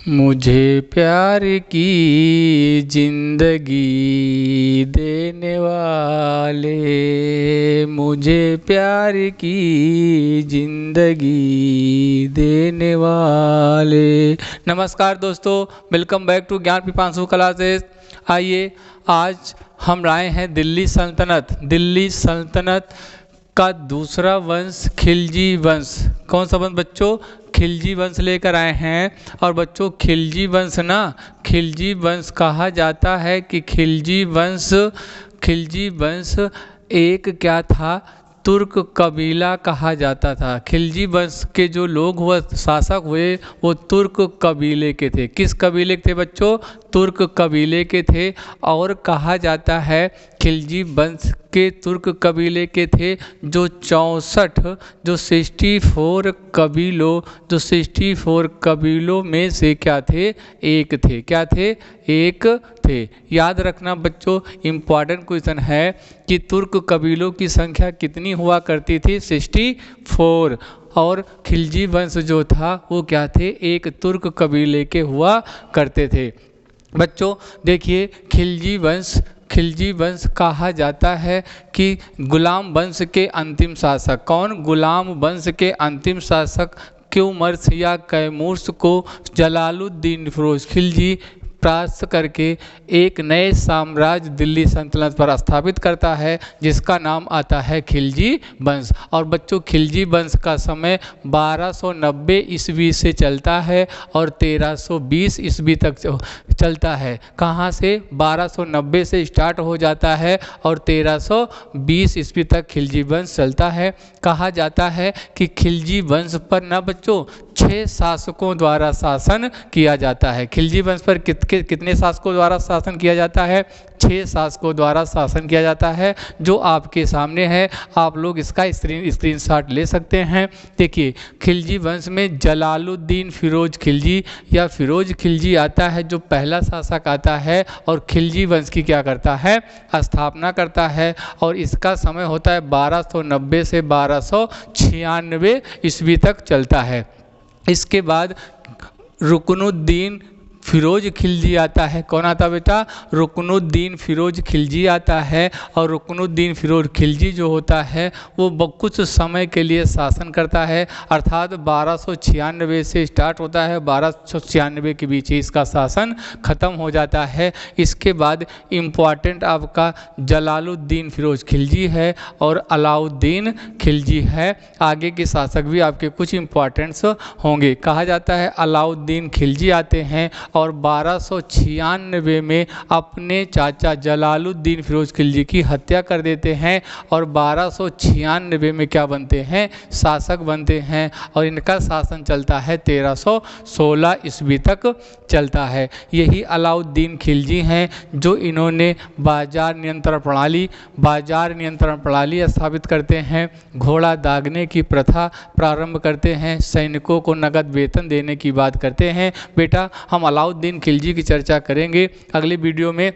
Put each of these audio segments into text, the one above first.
मुझे प्यार की जिंदगी देने वाले, मुझे प्यार की जिंदगी देने वाले। नमस्कार दोस्तों, वेलकम बैक टू ज्ञान पिपांशु क्लासेस। आइए, आज हम लाए हैं दिल्ली सल्तनत का दूसरा वंश खिलजी वंश। कौन सा वंश बच्चों? खिलजी वंश लेकर आए हैं। और बच्चों खिलजी वंश कहा जाता है कि खिलजी वंश एक क्या था? तुर्क कबीला कहा जाता था। खिलजी वंश के जो लोग हुए, शासक हुए, वो तुर्क कबीले के थे। किस कबीले के थे बच्चों? तुर्क कबीले के थे। और कहा जाता है खिलजी वंश के तुर्क कबीले के थे जो 64 कबीलों में से क्या थे? एक थे। याद रखना बच्चों, इम्पॉर्टेंट क्वेश्चन है कि तुर्क कबीलों की संख्या कितनी हुआ करती थी? 64। और खिलजी वंश जो था वो क्या थे? एक तुर्क कबीले के हुआ करते थे। बच्चों देखिए, खिलजी वंश कहा जाता है कि गुलाम वंश के अंतिम शासक। कौन? गुलाम वंश के अंतिम शासक क्यूमर्स या कैमूर्स को जलालुद्दीन फिरोज खिलजी परास्त करके एक नए साम्राज्य दिल्ली सल्तनत पर स्थापित करता है, जिसका नाम आता है खिलजी वंश। और बच्चों खिलजी वंश का समय 1290 ईस्वी से चलता है और 1320 ईस्वी तक चलता है। कहाँ से? 1290 से स्टार्ट हो जाता है और 1320 ईस्वी तक खिलजी वंश चलता है। कहा जाता है कि खिलजी वंश पर ना बच्चों 6 शासकों द्वारा शासन किया जाता है। खिलजी वंश पर कितने शासकों द्वारा शासन किया जाता है? 6 शासकों द्वारा शासन किया जाता है, जो आपके सामने है। आप लोग इसका स्क्रीनशॉट ले सकते हैं। देखिए, खिलजी वंश में जलालुद्दीन फिरोज खिलजी या फिरोज खिलजी आता है, जो पहला शासक आता है और खिलजी वंश की क्या करता है? स्थापना करता है। और इसका समय होता है 1290 से 1296 ईस्वी तक चलता है। इसके बाद रुकनुद्दीन फिरोज खिलजी आता है। कौन आता बेटा? रुकनुद्दीन फिरोज खिलजी आता है। और रुकनुद्दीन फिरोज खिलजी जो होता है वो कुछ समय के लिए शासन करता है, अर्थात 1296 से स्टार्ट होता है, 1296 के बीच इसका शासन खत्म हो जाता है। इसके बाद इम्पॉर्टेंट आपका जलालुद्दीन फिरोज खिलजी है और अलाउद्दीन खिलजी है। आगे के शासक भी आपके कुछ इम्पॉर्टेंट्स होंगे। कहा जाता है अलाउद्दीन खिलजी आते हैं और 1296 में अपने चाचा जलालुद्दीन फिरोज खिलजी की हत्या कर देते हैं और 1296 में क्या बनते हैं? शासक बनते हैं। और इनका शासन चलता है 1316 ईस्वी तक चलता है। यही अलाउद्दीन खिलजी हैं जो इन्होंने बाजार नियंत्रण प्रणाली स्थापित करते हैं, घोड़ा दागने की प्रथा प्रारंभ करते हैं, सैनिकों को नगद वेतन देने की बात करते हैं। बेटा हम अलाउद्दीन खिलजी की चर्चा करेंगे अगले वीडियो में।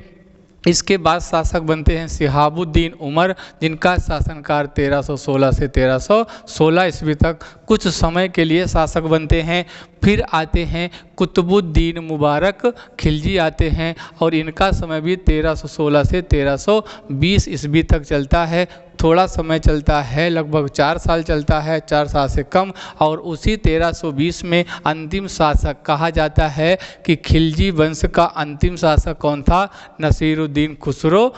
इसके बाद शासक बनते हैं शिहाबुद्दीन उमर, जिनका शासनकाल 1316 से 1316 ईस्वी तक कुछ समय के लिए शासक बनते हैं। फिर आते हैं कुतुबुद्दीन मुबारक खिलजी आते हैं और इनका समय भी 1316 से 1320 ईस्वी तक चलता है। थोड़ा समय चलता है, लगभग 4 साल चलता है, 4 साल से कम। और उसी 1320 में अंतिम शासक कहा जाता है कि खिलजी वंश का अंतिम शासक कौन था? नसीरुद्दीन खुसरो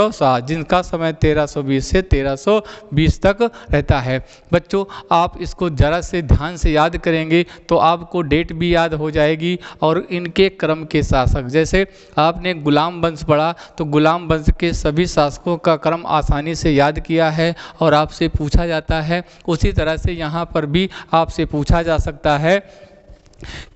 शाह, जिनका समय 1320 से 1320 तक रहता है। बच्चों आप इसको ज़रा से ध्यान से याद करेंगे तो आपको डेट भी याद हो जाएगी और इनके क्रम के शासक। जैसे आपने गुलाम वंश पढ़ा तो गुलाम वंश के सभी शासकों का क्रम आसानी से याद किया है और आपसे पूछा जाता है। उसी तरह से यहाँ पर भी आपसे पूछा जा सकता है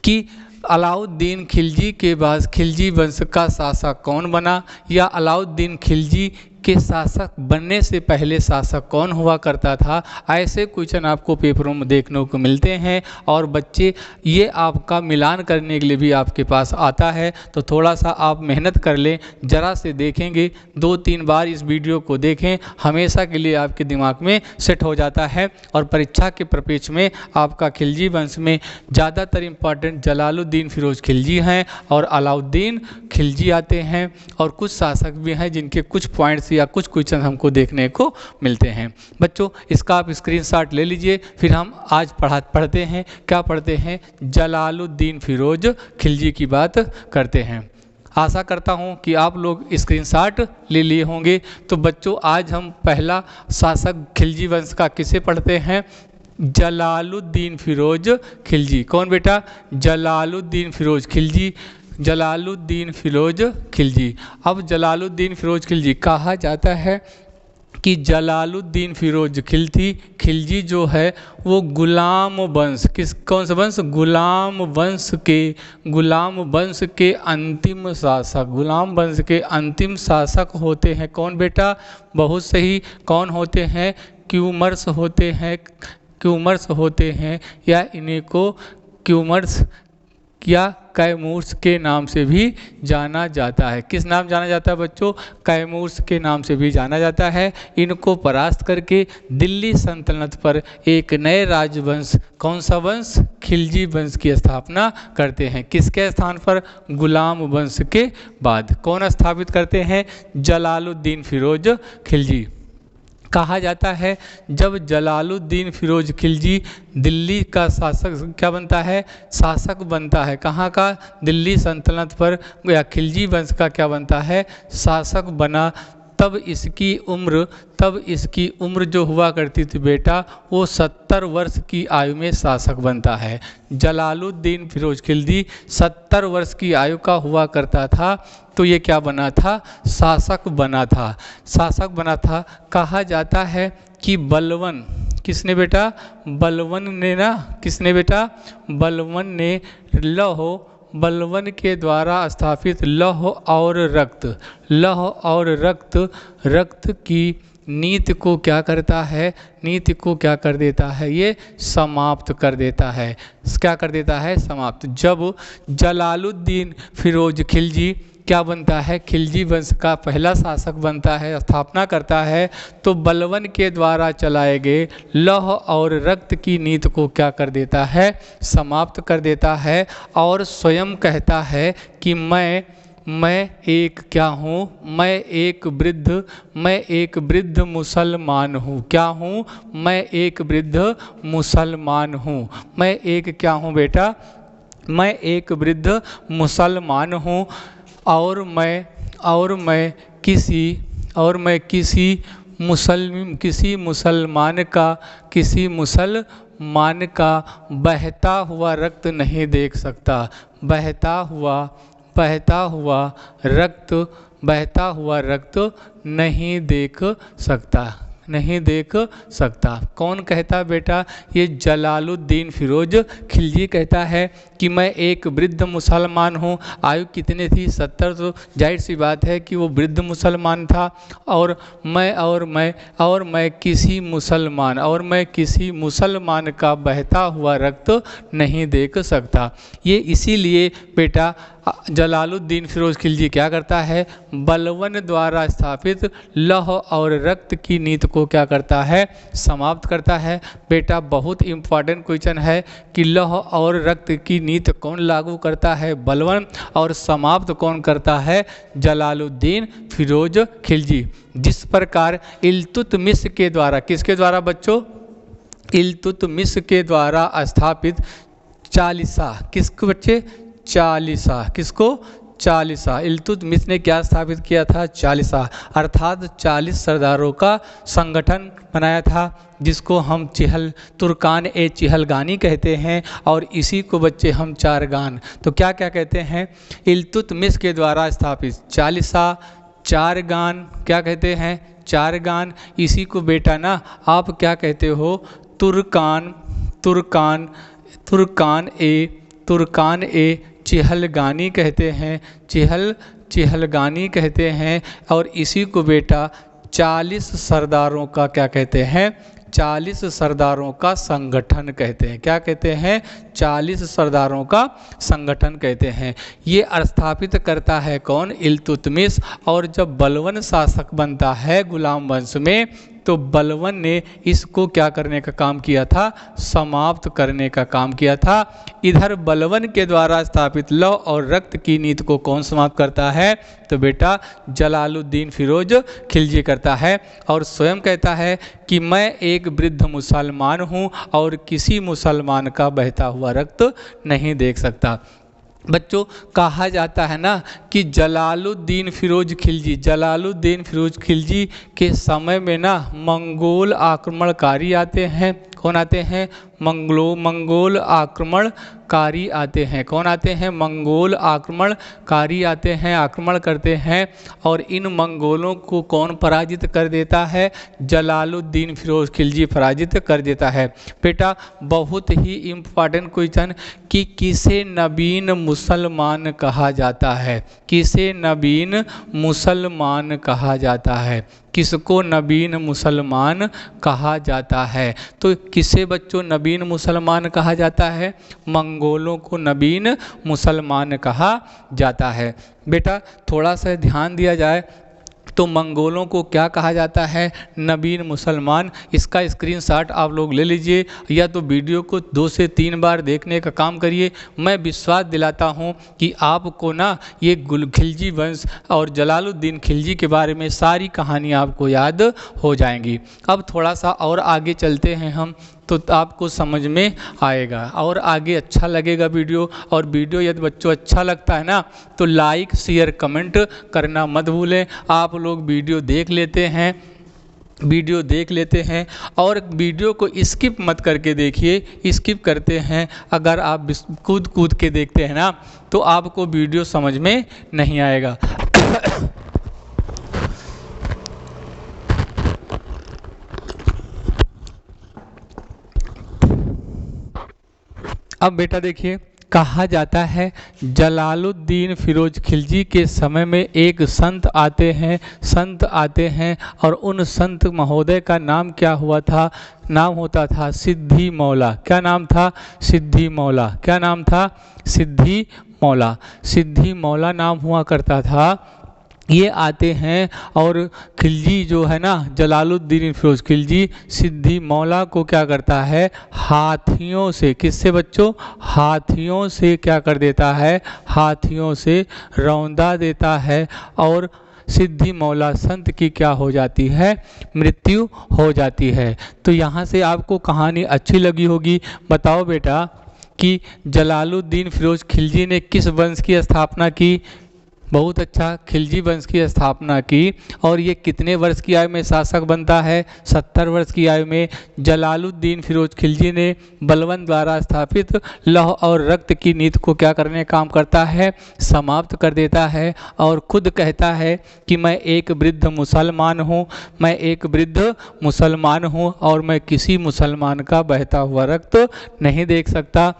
कि अलाउद्दीन खिलजी के बाद खिलजी वंश का शासक कौन बना, या अलाउद्दीन खिलजी कि शासक बनने से पहले शासक कौन हुआ करता था। ऐसे क्वेश्चन आपको पेपरों में देखने को मिलते हैं और बच्चे ये आपका मिलान करने के लिए भी आपके पास आता है। तो थोड़ा सा आप मेहनत कर लें, ज़रा से देखेंगे, 2-3 बार इस वीडियो को देखें, हमेशा के लिए आपके दिमाग में सेट हो जाता है। और परीक्षा के प्रपेक्ष में आपका खिलजी वंश में ज़्यादातर इम्पॉर्टेंट जलालुद्दीन फिरोज खिलजी हैं और अलाउद्दीन खिलजी आते हैं, और कुछ शासक भी हैं जिनके कुछ पॉइंट्स या कुछ क्वेश्चन हमको देखने को मिलते हैं। बच्चों इसका आप स्क्रीनशॉट ले लीजिए, फिर हम आज पढ़ते हैं। क्या पढ़ते हैं? जलालुद्दीन फिरोज खिलजी की बात करते हैं। आशा करता हूं कि आप लोग स्क्रीनशॉट ले लिए होंगे। तो बच्चों आज हम पहला शासक खिलजी वंश का किसे पढ़ते हैं? जलालुद्दीन फिरोज खिलजी। कौन बेटा? जलालुद्दीन फिरोज खिलजी। जलालुद्दीन फिरोज खिलजी। अब जलालुद्दीन फिरोज खिलजी कहा जाता है कि जलालुद्दीन फिरोज खिलजी जो है वो गुलाम वंश, कौन सा वंश? गुलाम वंश के अंतिम शासक, गुलाम वंश के अंतिम शासक होते हैं। कौन बेटा? बहुत सही। कौन होते हैं? क्यूमर्स होते हैं या इन्हीं को क्यूमर्स या कैमूर्स के नाम से भी जाना जाता है। किस नाम जाना जाता है बच्चों? कैमूर्स के नाम से भी जाना जाता है। इनको परास्त करके दिल्ली सल्तनत पर एक नए राजवंश, कौन सा वंश? खिलजी वंश की स्थापना करते हैं। किसके स्थान पर? गुलाम वंश के बाद। कौन स्थापित करते हैं? जलालुद्दीन फिरोज खिलजी। कहा जाता है जब जलालुद्दीन फिरोज खिलजी दिल्ली का शासक क्या बनता है? शासक बनता है। कहाँ का? दिल्ली सल्तनत पर या खिलजी वंश का क्या बनता है? शासक बना। तब इसकी उम्र जो हुआ करती थी बेटा, वो 70 वर्ष की आयु में शासक बनता है। जलालुद्दीन फिरोज खिलजी 70 वर्ष की आयु का हुआ करता था। तो ये क्या बना था? शासक बना था। कहा जाता है कि बलवन, किसने बेटा? बलवन ने ना, किसने बेटा? बलवन ने बलवन के द्वारा स्थापित लौह और रक्त की नीति को क्या करता है? नीति को क्या कर देता है? ये समाप्त कर देता है। क्या कर देता है? समाप्त। जब जलालुद्दीन फिरोज खिलजी क्या बनता है? खिलजी वंश का पहला शासक बनता है, स्थापना करता है, तो बलवन के द्वारा चलाए गए लौह और रक्त की नीति को क्या कर देता है? समाप्त कर देता है। और स्वयं कहता है कि मैं एक क्या हूँ? मैं एक वृद्ध मुसलमान हूँ। क्या हूँ? मैं एक वृद्ध मुसलमान हूँ। मैं एक क्या हूँ बेटा? मैं एक वृद्ध मुसलमान हूँ। और मैं किसी मुसलमान का बहता हुआ रक्त नहीं देख सकता। बहता हुआ रक्त नहीं देख सकता। कौन कहता बेटा? ये जलालुद्दीन फिरोज खिलजी कहता है कि मैं एक वृद्ध मुसलमान हूँ। आयु कितनी थी? 70। तो जाहिर सी बात है कि वो वृद्ध मुसलमान था। और मैं किसी मुसलमान का बहता हुआ रक्त नहीं देख सकता। ये इसीलिए बेटा जलालुद्दीन फिरोज खिलजी क्या करता है? बलवन द्वारा स्थापित लौह और रक्त की नीति को क्या करता है? समाप्त करता है। बेटा बहुत इंपॉर्टेंट क्वेश्चन है कि लौह और रक्त की नीति कौन लागू करता है? बलवन। और समाप्त कौन करता है? जलालुद्दीन फिरोज खिलजी। जिस प्रकार इल्तुतमिश के द्वारा, किसके द्वारा बच्चों? इल्तुतमिश के द्वारा स्थापित चालीसा, किसको बच्चे? चालीसा। किसको? चालीसा। इल्तुतमिश ने क्या स्थापित किया था? चालीसा, अर्थात 40 सरदारों का संगठन बनाया था, जिसको हम चिहलगानी कहते हैं। और इसी को बच्चे हम चारगान, तो क्या क्या कहते हैं? इल्तुतमिश के द्वारा स्थापित चालीसा, चारगान, क्या कहते हैं? चारगान। इसी को बेटा ना आप क्या कहते हो? तुर्कान ए चिहलगानी कहते हैं। चिहलगानी कहते हैं। और इसी को बेटा 40 सरदारों का क्या कहते हैं, 40 सरदारों का संगठन कहते हैं। क्या कहते हैं, 40 सरदारों का संगठन कहते हैं। ये स्थापित करता है कौन, इल्तुतमिश। और जब बलवन शासक बनता है गुलाम वंश में, तो बलवन ने इसको क्या करने का काम किया था, समाप्त करने का काम किया था। इधर बलवन के द्वारा स्थापित लौ और रक्त की नीति को कौन समाप्त करता है, तो बेटा जलालुद्दीन फिरोज खिलजी करता है। और स्वयं कहता है कि मैं एक वृद्ध मुसलमान हूँ और किसी मुसलमान का बहता हुआ रक्त नहीं देख सकता। बच्चों कहा जाता है ना कि जलालुद्दीन फिरोज खिलजी, जलालुद्दीन फिरोज खिलजी के समय में ना मंगोल आक्रमणकारी आते हैं। कौन आते हैं, मंगोल आक्रमणकारी आते हैं। कौन आते हैं, मंगोल आक्रमणकारी आते हैं, आक्रमण करते हैं। और इन मंगोलों को कौन पराजित कर देता है, जलालुद्दीन फिरोज खिलजी पराजित कर देता है। बेटा बहुत ही इम्पॉर्टेंट क्वेश्चन कि किसे नवीन मुसलमान कहा जाता है, किसे नवीन मुसलमान कहा जाता है, किसको नवीन मुसलमान कहा जाता है। तो किसे बच्चों नवीन मुसलमान कहा जाता है, मंगोलों को नवीन मुसलमान कहा जाता है। बेटा थोड़ा सा ध्यान दिया जाए तो मंगोलों को क्या कहा जाता है, नवीन मुसलमान। इसका स्क्रीनशॉट आप लोग ले लीजिए या तो वीडियो को 2 से 3 बार देखने का काम करिए। मैं विश्वास दिलाता हूं कि आपको ना ये खिलजी वंश और जलालुद्दीन खिलजी के बारे में सारी कहानी आपको याद हो जाएंगी। अब थोड़ा सा और आगे चलते हैं हम, तो आपको समझ में आएगा और आगे अच्छा लगेगा वीडियो। और वीडियो यदि बच्चों अच्छा लगता है ना तो लाइक शेयर कमेंट करना मत भूलें। आप लोग वीडियो देख लेते हैं, वीडियो देख लेते हैं और वीडियो को स्किप मत करके देखिए। स्किप करते हैं अगर आप कूद के देखते हैं ना तो आपको वीडियो समझ में नहीं आएगा। अब बेटा देखिए कहा जाता है जलालुद्दीन फिरोज खिलजी के समय में एक संत आते हैं और उन संत महोदय का नाम क्या हुआ था, नाम होता था सिद्धि मौला। क्या नाम था, सिद्धि मौला। क्या नाम था, सिद्धि मौला। सिद्धि मौला नाम हुआ करता था। ये आते हैं और खिलजी जो है ना जलालुद्दीन फिरोज खिलजी सिद्धि मौला को क्या करता है, हाथियों से, किससे बच्चों, हाथियों से क्या कर देता है, हाथियों से रौंदा देता है। और सिद्धि मौला संत की क्या हो जाती है, मृत्यु हो जाती है। तो यहाँ से आपको कहानी अच्छी लगी होगी। बताओ बेटा कि जलालुद्दीन फिरोज खिलजी ने किस वंश की स्थापना की, बहुत अच्छा, खिलजी वंश की स्थापना की। और ये कितने वर्ष की आयु में शासक बनता है, 70 वर्ष की आयु में। जलालुद्दीन फिरोज खिलजी ने बलवन द्वारा स्थापित लौह और रक्त की नीति को क्या करने काम करता है, समाप्त कर देता है। और खुद कहता है कि मैं एक वृद्ध मुसलमान हूँ, मैं एक वृद्ध मुसलमान हूँ और मैं किसी मुसलमान का बहता हुआ रक्त नहीं देख सकता।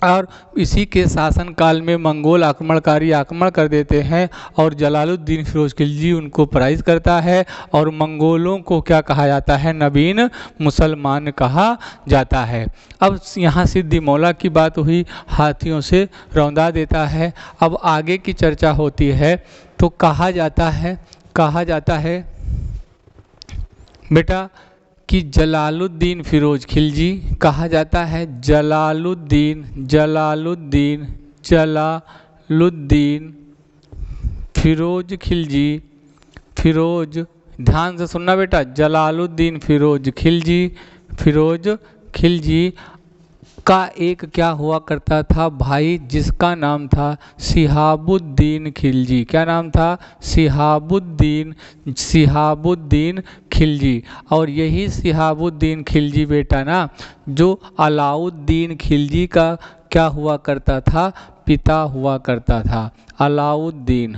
और इसी के शासनकाल में मंगोल आक्रमणकारी आक्रमण कर देते हैं और जलालुद्दीन फिरोज खिलजी उनको पराजित करता है। और मंगोलों को क्या कहा जाता है, नवीन मुसलमान कहा जाता है। अब यहाँ सिद्धि मौला की बात हुई, हाथियों से रौंदा देता है। अब आगे की चर्चा होती है तो कहा जाता है बेटा कि जलालुद्दीन फिरोज खिलजी, कहा जाता है जलालुद्दीन फिरोज खिलजी, फिरोज, ध्यान से सुनना बेटा, जलालुद्दीन फिरोज खिलजी का एक क्या हुआ करता था भाई, जिसका नाम था शिहाबुद्दीन खिलजी। क्या नाम था, शिहाबुद्दीन खिलजी। और यही शिहाबुद्दीन खिलजी बेटा ना जो अलाउद्दीन खिलजी का क्या हुआ करता था, पिता हुआ करता था। अलाउद्दीन,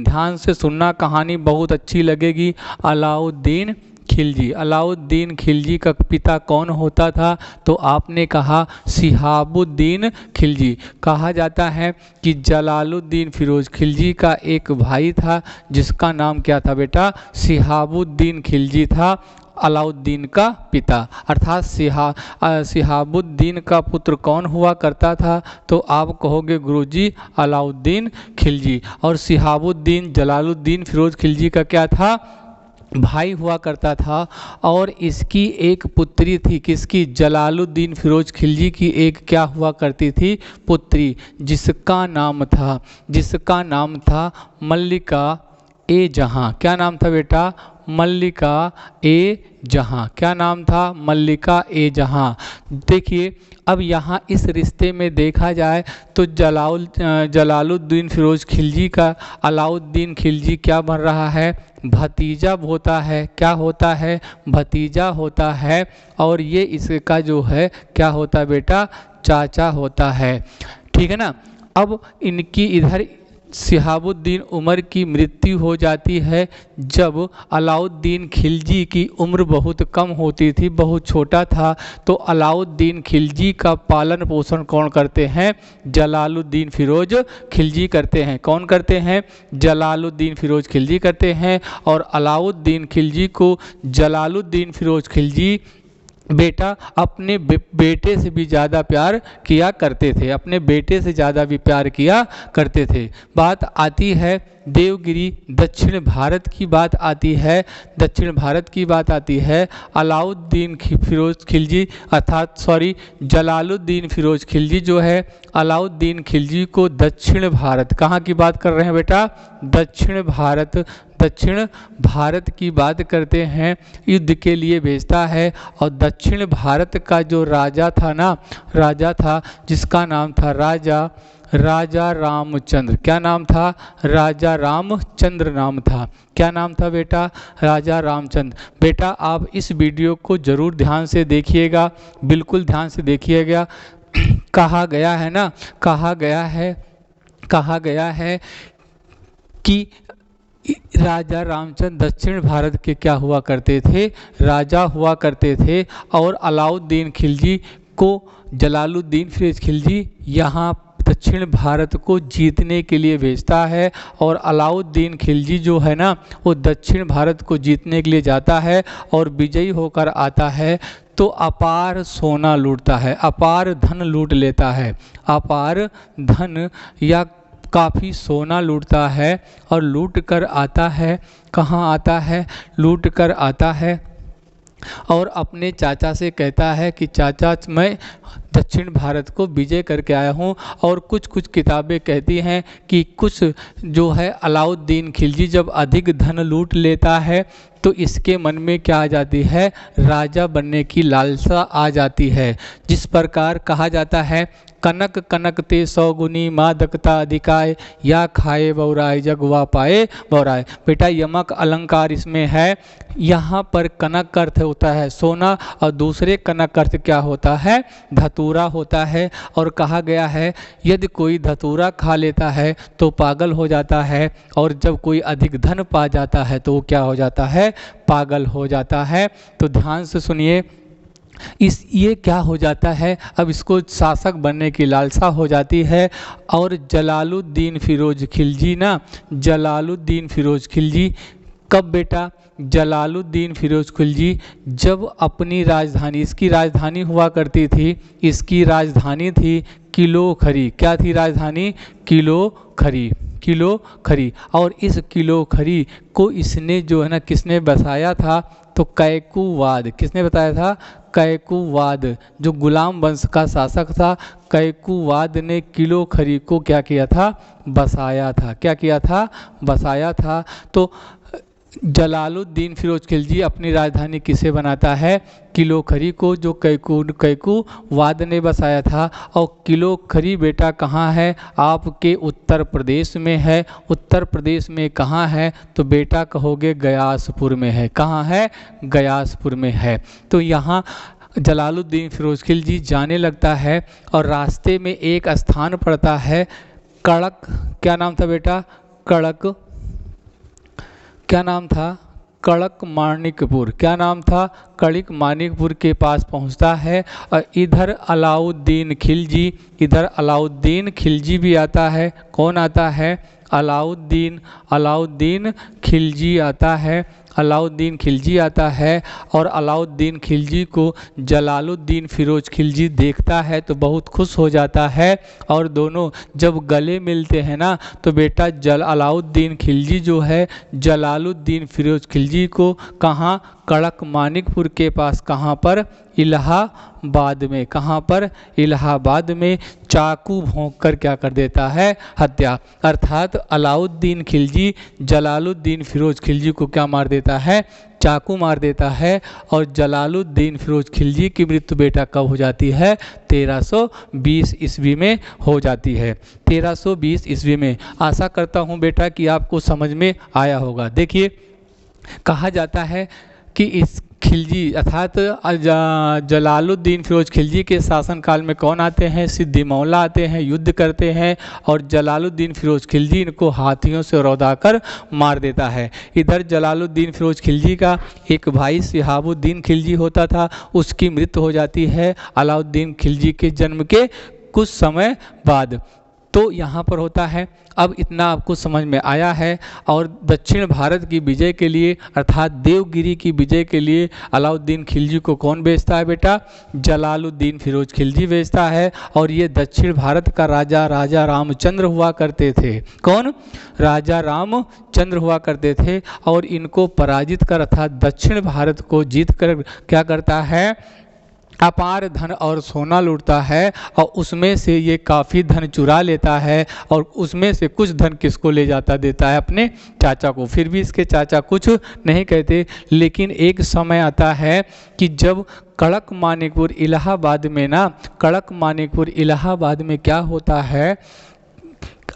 ध्यान से सुनना, कहानी बहुत अच्छी लगेगी। अलाउद्दीन खिलजी। अलाउद्दीन खिलजी का पिता कौन होता था? तो आपने कहा शिहाबुद्दीन खिलजी। कहा जाता है कि जलालुद्दीन फिरोज खिलजी का एक भाई था जिसका नाम क्या था बेटा? शिहाबुद्दीन खिलजी था, अलाउद्दीन का पिता। अर्थात शिहाबुद्दीन का पुत्र कौन हुआ करता था? तो आप कहोगे गुरुजी अलाउद्दीन खिलजी। और शिहाबुद्दीन जलालुद्दीन फिरोज खिलजी का क्या था? भाई हुआ करता था। और इसकी एक पुत्री थी, किसकी? जलालुद्दीन फिरोज खिलजी की एक क्या हुआ करती थी? पुत्री, जिसका नाम था मल्लिका ए जहां। क्या नाम था बेटा? मल्लिका ए जहां। क्या नाम था? मल्लिका ए जहां। देखिए अब यहाँ इस रिश्ते में देखा जाए तो जलालुद्दीन फिरोज खिलजी का अलाउद्दीन खिलजी क्या बन रहा है? भतीजा होता है। क्या होता है? भतीजा होता है। और ये इसका जो है क्या होता है बेटा? चाचा होता है। ठीक है ना। अब इनकी इधर शिहाबुद्दीन उमर की मृत्यु हो जाती है जब अलाउद्दीन खिलजी की उम्र बहुत कम होती थी, बहुत छोटा था। तो अलाउद्दीन खिलजी का पालन पोषण कौन करते हैं? जलालुद्दीन फिरोज खिलजी करते हैं। कौन करते हैं? जलालुद्दीन फिरोज खिलजी करते हैं। और अलाउद्दीन खिलजी को जलालुद्दीन फिरोज खिलजी बेटा अपने बेटे से भी ज़्यादा प्यार किया करते थे, अपने बेटे से ज़्यादा भी प्यार किया करते थे। बात आती है देवगिरी दक्षिण भारत की बात आती है, दक्षिण भारत की बात आती है। अलाउद्दीन फिरोज खिलजी जलालुद्दीन फिरोज खिलजी जो है अलाउद्दीन खिलजी को दक्षिण भारत, कहाँ की बात कर रहे हैं बेटा? दक्षिण भारत की बात करते हैं, युद्ध के लिए भेजता है। और दक्षिण भारत का जो राजा था जिसका नाम था राजा रामचंद्र। क्या नाम था? राजा रामचंद्र नाम था। क्या नाम था बेटा? राजा रामचंद्र। बेटा आप इस वीडियो को जरूर ध्यान से देखिएगा, बिल्कुल ध्यान से देखिएगा। कहा गया है कि राजा रामचंद्र दक्षिण भारत के क्या हुआ करते थे? राजा हुआ करते थे। और अलाउद्दीन खिलजी को जलालुद्दीन फिरोज खिलजी यहाँ दक्षिण भारत को जीतने के लिए भेजता है। और अलाउद्दीन खिलजी जो है ना वो दक्षिण भारत को जीतने के लिए जाता है और विजयी होकर आता है तो अपार सोना लूटता है, अपार धन लूट लेता है, अपार धन या काफ़ी सोना लूटता है। और लूट कर आता है, कहाँ आता है? लूट कर आता है और अपने चाचा से कहता है कि चाचा मैं दक्षिण भारत को विजय करके आया हूँ। और कुछ किताबें कहती हैं कि कुछ जो है अलाउद्दीन खिलजी जब अधिक धन लूट लेता है तो इसके मन में क्या आ जाती है? राजा बनने की लालसा आ जाती है। जिस प्रकार कहा जाता है कनक कनक ते 100 गुनी मादकता अधिकाय, या खाए बौराए जगवा पाए बौराए। बेटा यमक अलंकार इसमें है। यहाँ पर कनक का अर्थ होता है सोना और दूसरे कनक का अर्थ क्या होता है? धतूरा होता है। और कहा गया है यदि कोई धतूरा खा लेता है तो पागल हो जाता है, और जब कोई अधिक धन पा जाता है तो वो क्या हो जाता है? पागल हो जाता है। तो ध्यान से सुनिए, ये क्या हो जाता है? अब इसको शासक बनने की लालसा हो जाती है। और जलालुद्दीन फिरोज खिलजी कब बेटा? जलालुद्दीन फिरोज खिलजी जब अपनी राजधानी, इसकी राजधानी हुआ करती थी, इसकी राजधानी थी किलो खरी। क्या थी राजधानी? किलो खरी। और इस किलो खरी को इसने जो है ना किसने बसाया था? तो कैकुवाद। किसने बताया था? कैकुवाद, जो गुलाम वंश का शासक था। कैकुवाद ने किलो खरी को क्या किया था? बसाया था। क्या किया था? बसाया था। तो जलालुद्दीन फिरोज खिलजी अपनी राजधानी किसे बनाता है? किलो खरी को, जो कैकुवाद ने बसाया था। और किलो खरी बेटा कहाँ है? आपके उत्तर प्रदेश में है। उत्तर प्रदेश में कहाँ है? तो बेटा कहोगे गयासपुर में है। कहाँ है? गयासपुर में है। तो यहाँ जलालुद्दीन फिरोज खिलजी जाने लगता है और रास्ते में एक स्थान पड़ता है कड़क। क्या नाम था बेटा? कड़क। क्या नाम था? कड़क माणिकपुर, क्या नाम था, कड़क माणिकपुर के पास पहुंचता है। और इधर अलाउद्दीन खिलजी, इधर अलाउद्दीन खिलजी भी आता है। कौन आता है, अलाउद्दीन खिलजी आता है, अलाउद्दीन खिलजी आता है। और अलाउद्दीन खिलजी को जलालुद्दीन फिरोज खिलजी देखता है तो बहुत खुश हो जाता है, और दोनों जब गले मिलते हैं ना तो बेटा अलाउद्दीन खिलजी जो है जलालुद्दीन फिरोज खिलजी को कहाँ, कड़क माणिकपुर के पास, कहाँ पर, इलाहाबाद में, कहाँ पर, इलाहाबाद में चाकू भोंक कर क्या कर देता है, हत्या। अर्थात अलाउद्दीन खिलजी जलालुद्दीन फिरोज खिलजी को क्या मार देता है, चाकू मार देता है। और जलालुद्दीन फिरोज खिलजी की मृत्यु बेटा कब हो जाती है, 1320 ईस्वी में हो जाती है, 1320 ईस्वी में। आशा करता हूँ बेटा कि आपको समझ में आया होगा। देखिए कहा जाता है कि इस खिलजी अर्थात जलालुद्दीन फिरोज खिलजी के शासनकाल में कौन आते हैं, सिद्दी मौला आते हैं, युद्ध करते हैं और जलालुद्दीन फिरोज खिलजी इनको हाथियों से रौंदाकर मार देता है। इधर जलालुद्दीन फिरोज खिलजी का एक भाई शिहाबुद्दीन खिलजी होता था, उसकी मृत्यु हो जाती है अलाउद्दीन खिलजी के जन्म के कुछ समय बाद। तो यहाँ पर होता है, अब इतना आपको समझ में आया है। और दक्षिण भारत की विजय के लिए अर्थात देवगिरी की विजय के लिए अलाउद्दीन खिलजी को कौन भेजता है बेटा, जलालुद्दीन फिरोज खिलजी भेजता है। और ये दक्षिण भारत का राजा रामचंद्र हुआ करते थे। कौन, राजा रामचंद्र हुआ करते थे। और इनको पराजित कर अर्थात दक्षिण भारत को जीत कर क्या करता है, अपार धन और सोना लूटता है। और उसमें से ये काफ़ी धन चुरा लेता है और उसमें से कुछ धन किसको ले जाता देता है, अपने चाचा को। फिर भी इसके चाचा कुछ नहीं कहते। लेकिन एक समय आता है कि जब कड़क माणिकपुर इलाहाबाद में ना, कड़क माणिकपुर इलाहाबाद में क्या होता है,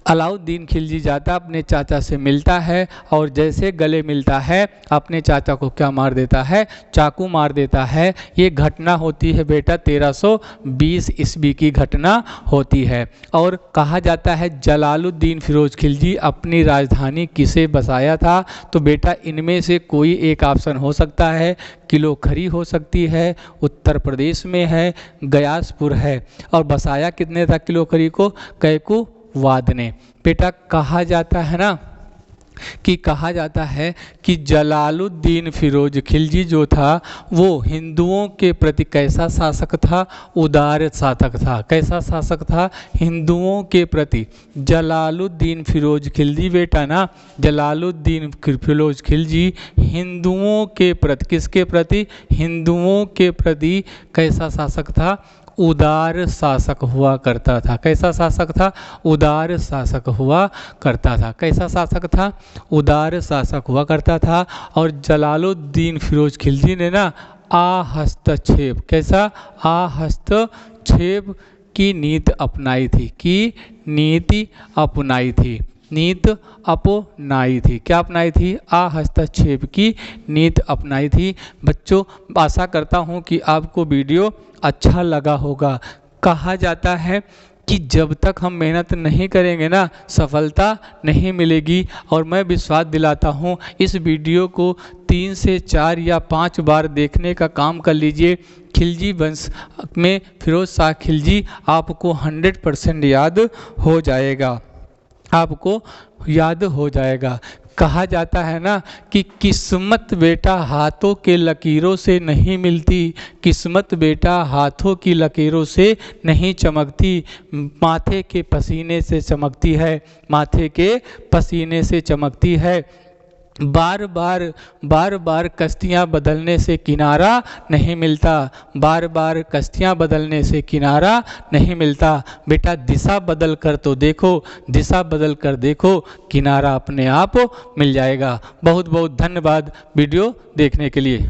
अलाउद्दीन खिलजी जाता अपने चाचा से मिलता है और जैसे गले मिलता है अपने चाचा को क्या मार देता है, चाकू मार देता है। ये घटना होती है बेटा 1320 ईस्वी की घटना होती है। और कहा जाता है जलालुद्दीन फिरोज खिलजी अपनी राजधानी किसे बसाया था, तो बेटा इनमें से कोई एक ऑप्शन हो सकता है, किलोखरी हो सकती है, उत्तर प्रदेश में है, गयासपुर है। और बसाया कितने था किलोखरी को, कैकू वाद ने। बेटा कहा जाता है ना कि कहा जाता है कि जलालुद्दीन फिरोज खिलजी जो था वो हिंदुओं के प्रति कैसा शासक था, उदार शासक था। कैसा शासक था, हिंदुओं के प्रति। जलालुद्दीन फिरोज खिलजी बेटा ना, जलालुद्दीन फिरोज खिलजी हिंदुओं के प्रति, किसके प्रति, हिंदुओं के प्रति कैसा शासक था, उदार शासक हुआ करता था। कैसा शासक था, उदार शासक हुआ करता था। कैसा शासक था, उदार शासक हुआ करता था। और जलालुद्दीन फिरोज खिलजी ने ना आहस्तक्षेप, कैसा, आहस्तक्षेप की नीति अपनाई थी, की नीति अपनाई थी, नीति अपनाई थी। क्या अपनाई थी, आहस्तक्षेप की नीति अपनाई थी। बच्चों आशा करता हूँ कि आपको वीडियो अच्छा लगा होगा। कहा जाता है कि जब तक हम मेहनत नहीं करेंगे ना सफलता नहीं मिलेगी। और मैं विश्वास दिलाता हूँ इस वीडियो को 3 से 4 या 5 बार देखने का काम कर लीजिए। खिलजी वंश में फिरोज शाह खिलजी आपको 100% याद हो जाएगा, आपको याद हो जाएगा। कहा जाता है ना कि किस्मत बेटा हाथों के लकीरों से नहीं मिलती, किस्मत बेटा हाथों की लकीरों से नहीं चमकती, माथे के पसीने से चमकती है, माथे के पसीने से चमकती है। बार बार कश्तियाँ बदलने से किनारा नहीं मिलता, बार बार कश्तियाँ बदलने से किनारा नहीं मिलता। बेटा दिशा बदल कर तो देखो, दिशा बदल कर देखो, किनारा अपने आप मिल जाएगा। बहुत बहुत धन्यवाद वीडियो देखने के लिए।